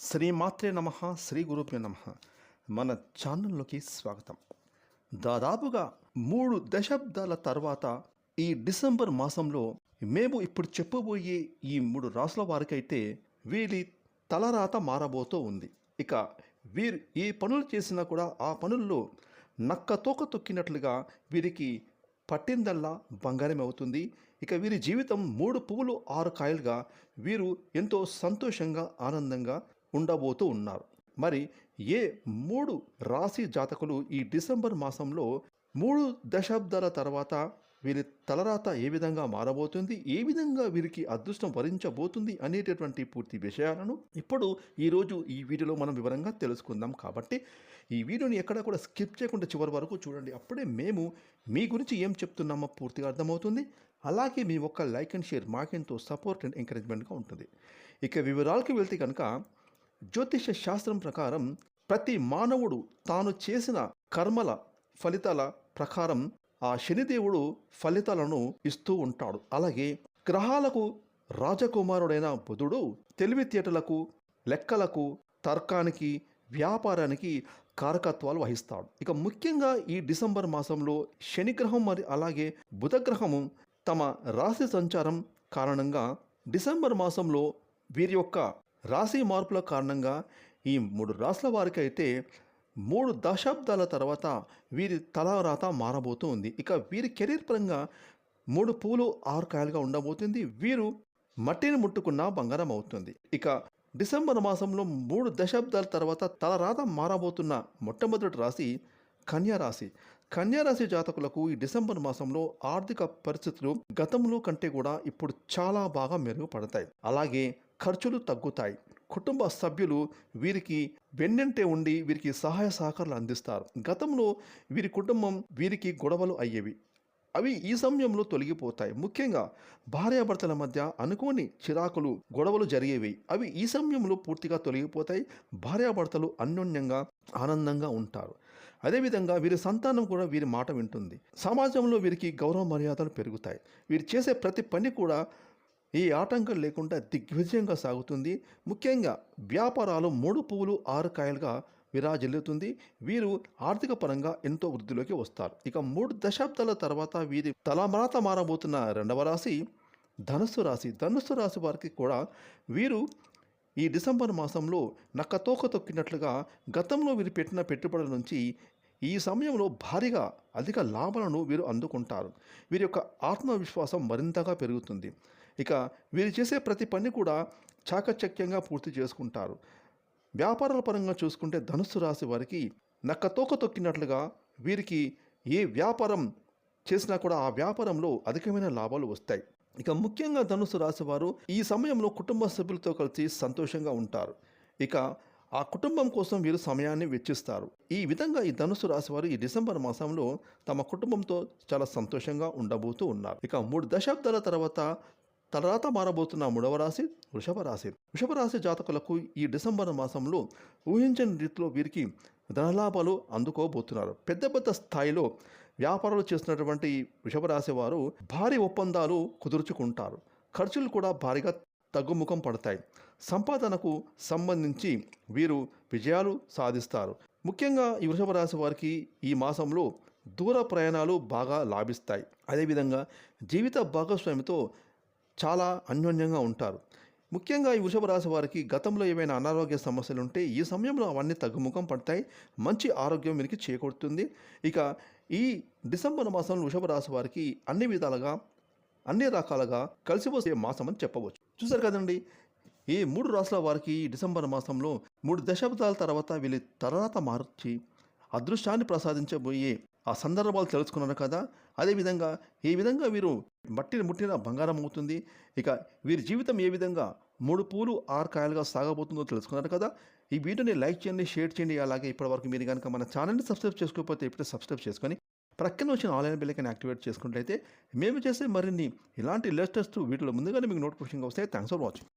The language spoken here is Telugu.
శ్రీమాత్రే నమః శ్రీ గురుభ్యో నమః. మన ఛానల్లోకి స్వాగతం. దాదాపుగా 3 దశాబ్దాల తర్వాత ఈ డిసెంబర్ మాసంలో మేము ఇప్పుడు చెప్పబోయే ఈ 3 రాసుల వారికైతే వీరి తలరాత మారబోతూ ఉంది. ఇక వీరు ఏ పనులు చేసినా కూడా ఆ పనుల్లో నక్క తోక తొక్కినట్లుగా వీరికి పట్టిందల్లా బంగారం అవుతుంది. ఇక వీరి జీవితం 3 పువ్వులు 6 కాయలుగా వీరు ఎంతో సంతోషంగా ఆనందంగా ఉండబోతూ ఉన్నారు. మరి ఏ 3 రాశి జాతకులు ఈ డిసెంబర్ మాసంలో 3 దశాబ్దాల తర్వాత వీరి తలరాత ఏ విధంగా మారబోతుంది, ఏ విధంగా వీరికి అదృష్టం వరించబోతుంది అనేటటువంటి పూర్తి విషయాలను ఇప్పుడు ఈరోజు ఈ వీడియోలో మనం వివరంగా తెలుసుకుందాం. కాబట్టి ఈ వీడియోని ఎక్కడా కూడా స్కిప్ చేయకుండా చివరి వరకు చూడండి. అప్పుడే మేము మీ గురించి ఏం చెప్తున్నామో పూర్తిగా అర్థమవుతుంది. అలాగే మీ ఒక్క లైక్ అండ్ షేర్ మాకెంతో సపోర్ట్ అండ్ ఎంకరేజ్మెంట్గా ఉంటుంది. ఇక వివరాలకు వెళ్తే కనుక జ్యోతిష శాస్త్రం ప్రకారం ప్రతి మానవుడు తాను చేసిన కర్మల ఫలితాల ప్రకారం ఆ శనిదేవుడు ఫలితాలను ఇస్తూ ఉంటాడు. అలాగే గ్రహాలకు రాజకుమారుడైన బుధుడు తెలివితేటలకు, లెక్కలకు, తర్కానికి, వ్యాపారానికి కారకత్వాలు వహిస్తాడు. ఇక ముఖ్యంగా ఈ డిసెంబర్ మాసంలో శనిగ్రహం మరి అలాగే బుధగ్రహము తమ రాశి సంచారం కారణంగా డిసెంబర్ మాసంలో వీరి యొక్క రాశి మార్పుల కారణంగా ఈ 3 రాశుల వారికి అయితే 3 దశాబ్దాల తర్వాత వీరి తలరాత మారబోతూ ఉంది. ఇక వీరి కెరీర్ పరంగా 3 పువ్వులు 6 కాయలుగా ఉండబోతుంది. వీరు మట్టిని ముట్టుకున్న బంగారం అవుతుంది. ఇక డిసెంబర్ మాసంలో 3 దశాబ్దాల తర్వాత తలరాత మారబోతున్న మొట్టమొదటి రాశి కన్యారాశి. కన్యారాశి జాతకులకు ఈ డిసెంబర్ మాసంలో ఆర్థిక పరిస్థితులు గతంలో కంటే కూడా ఇప్పుడు చాలా బాగా మెరుగుపడతాయి. అలాగే ఖర్చులు తగ్గుతాయి. కుటుంబ సభ్యులు వీరికి వెన్నంటే ఉండి వీరికి సహాయ సహకారాలు అందిస్తారు. గతంలో వీరి కుటుంబం వీరికి గొడవలు అయ్యేవి, అవి ఈ సమయంలో తొలగిపోతాయి. ముఖ్యంగా భార్యాభర్తల మధ్య అనుకోని చిరాకులు, గొడవలు జరిగేవి, అవి ఈ సమయంలో పూర్తిగా తొలగిపోతాయి. భార్యాభర్తలు అన్యోన్యంగా ఆనందంగా ఉంటారు. అదేవిధంగా వీరి సంతానం కూడా వీరి మాట వింటుంది. సమాజంలో వీరికి గౌరవ మర్యాదలు పెరుగుతాయి. వీరు చేసే ప్రతి పని కూడా ఏ ఆటంకం లేకుండా దిగ్విజయంగా సాగుతుంది. ముఖ్యంగా వ్యాపారాలు 3 పువ్వులు 6 కాయలుగా విరాజిల్లుతుంది. వీరు ఆర్థిక పరంగా ఎంతో వృద్ధిలోకి వస్తారు. ఇక 3 దశాబ్దాల తర్వాత వీరి తలరాత మారబోతున్న రెండవ రాశి ధనుస్సు రాశి. ధనుస్సు రాశి వారికి కూడా వీరు ఈ డిసెంబర్ మాసంలో నక్కతోక తొక్కినట్లుగా గతంలో వీరు పెట్టిన పెట్టుబడుల నుంచి ఈ సమయంలో భారీగా అధిక లాభాలను వీరు అందుకుంటారు. వీరి యొక్క ఆత్మవిశ్వాసం మరింతగా పెరుగుతుంది. ఇక వీరు చేసే ప్రతి పని కూడా చాకచక్యంగా పూర్తి చేసుకుంటారు. వ్యాపారాల పరంగా చూసుకుంటే ధనుస్సు రాశి వారికి నక్కతోక తొక్కినట్లుగా వీరికి ఏ వ్యాపారం చేసినా కూడా ఆ వ్యాపారంలో అధికమైన లాభాలు వస్తాయి. ఇక ముఖ్యంగా ధనుస్సు రాశి వారు ఈ సమయంలో కుటుంబ సభ్యులతో కలిసి సంతోషంగా ఉంటారు. ఇక ఆ కుటుంబం కోసం వీరు సమయాన్ని వెచ్చిస్తారు. ఈ విధంగా ఈ ధనుస్సు రాశి వారు ఈ డిసెంబర్ మాసంలో తమ కుటుంబంతో చాలా సంతోషంగా ఉండబోతూ ఉన్నారు. ఇక 3 దశాబ్దాల తర్వాత తలరాత మారబోతున్న 3వ రాశి వృషభ రాశి. వృషభ రాశి జాతకులకు ఈ డిసెంబర్ మాసంలో ఊహించని రీతిలో వీరికి ధనలాభాలు అందుకోబోతున్నారు. పెద్ద పెద్ద స్థాయిలో వ్యాపారాలు చేస్తున్నటువంటి వృషభ రాశి వారు భారీ ఒప్పందాలు కుదుర్చుకుంటారు. ఖర్చులు కూడా భారీగా తగ్గుముఖం పడతాయి. సంపాదనకు సంబంధించి వీరు విజయాలు సాధిస్తారు. ముఖ్యంగా ఈ వృషభ రాశి వారికి ఈ మాసంలో దూర ప్రయాణాలు బాగా లాభిస్తాయి. అదేవిధంగా జీవిత భాగస్వామితో చాలా అన్యోన్యంగా ఉంటారు. ముఖ్యంగా ఈ వృషభ రాశి వారికి గతంలో ఏవైనా అనారోగ్య సమస్యలు ఉంటే ఈ సమయంలో అవన్నీ తగ్గుముఖం పడతాయి. మంచి ఆరోగ్యం వీరికి చేకూరుతుంది. ఇక ఈ డిసెంబర్ మాసంలో వృషభ రాశి వారికి అన్ని విధాలుగా అన్ని రకాలుగా కలిసి వచ్చే మాసం అని చెప్పవచ్చు. చూసారు కదండి, ఈ 3 రాశుల వారికి ఈ డిసెంబర్ మాసంలో 3 దశాబ్దాల తర్వాత వీళ్ళ తలరాత మార్చి అదృష్టాన్ని ప్రసాదించబోయే ఆ సందర్భాలు తెలుసుకున్నారు కదా. అదేవిధంగా ఏ విధంగా వీరు మట్టిని ముట్టిన బంగారం అవుతుంది. ఇక వీరి జీవితం ఏ విధంగా 3 పువ్వులు 6 కాయలుగా సాగబోతుందో తెలుసుకున్నారు కదా. ఈ వీడియోని లైక్ చేయండి, షేర్ చేయండి. అలాగే ఇప్పటివరకు మీరు కనుక మన ఛానల్ని సబ్స్క్రైబ్ చేసుకోకపోతే ఇప్పుడే సబ్స్క్రైబ్ చేసుకొని ప్రక్కన వచ్చిన ఆన్లైన్ బెల్ ఐకాన్ యాక్టివేట్ చేసుకున్నట్లయితే మేము చేసే మరిన్ని ఇలాంటి లేటెస్ట్ వీడియోలు ముందుగానే మీకు నోటిఫికేషన్గా వస్తాయి. Thanks for watching.